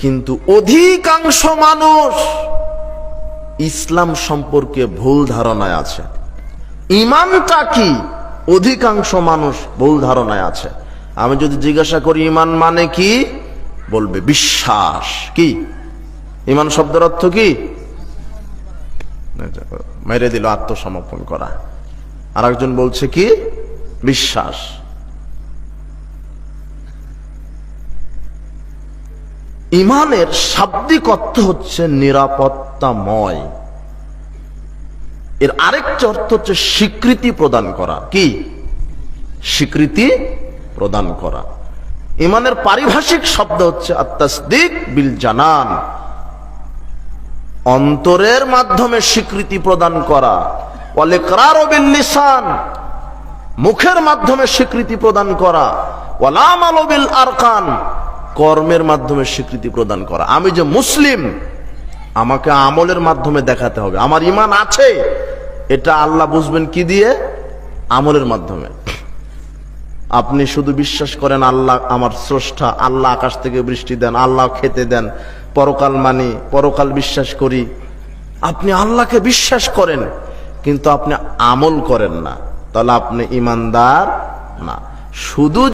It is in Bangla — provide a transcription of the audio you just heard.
কিন্তু অধিকাংশ মানুষ ইসলাম সম্পর্কে ভুল ধারণায় আছে। ঈমানটা কি, অধিকাংশ মানুষ ভুল ধারণায় আছে। আমি যদি জিজ্ঞাসা করি ঈমান মানে কি, বলবে বিশ্বাস। কি ঈমান শব্দের অর্থ কি? মেরে দিল আত্মসমর্পণ করা। আর একজন বলছে কি? বিশ্বাস। ঈমানের শাব্দিক অর্থ হচ্ছে নিরাপত্তাময়। এর আরেকটা অর্থ হচ্ছে স্বীকৃতি প্রদান করা। কি? স্বীকৃতি প্রদান করা। ঈমানের পারিভাষিক শব্দ হচ্ছে আত-তাসদীক বিল জানান, অন্তরের মাধ্যমে স্বীকৃতি প্রদান করা। ওয়াল ইকরারু বিল লিসান, মুখের মাধ্যমে স্বীকৃতি প্রদান করা। ওয়াল আমালু বিল আরকান, কর্মের মাধ্যমে স্বীকৃতি প্রদান করা। আমি যে মুসলিম, আমাকে আমলের মাধ্যমে দেখাতে হবে আমার ঈমান আছে। এটা আল্লাহ বুঝবেন কি দিয়ে? আমলের মাধ্যমে। আপনি শুধু বিশ্বাস করেন আল্লাহ আমার স্রষ্টা, আল্লাহ আকাশ থেকে বৃষ্টি দেন, আল্লাহ খেতে দেন, পরকাল মানি, পরকাল বিশ্বাস করি। আপনি আল্লাহকে বিশ্বাস করেন কিন্তু আপনি আমল করেন না, তাহলে আপনি ঈমানদার না। শুধু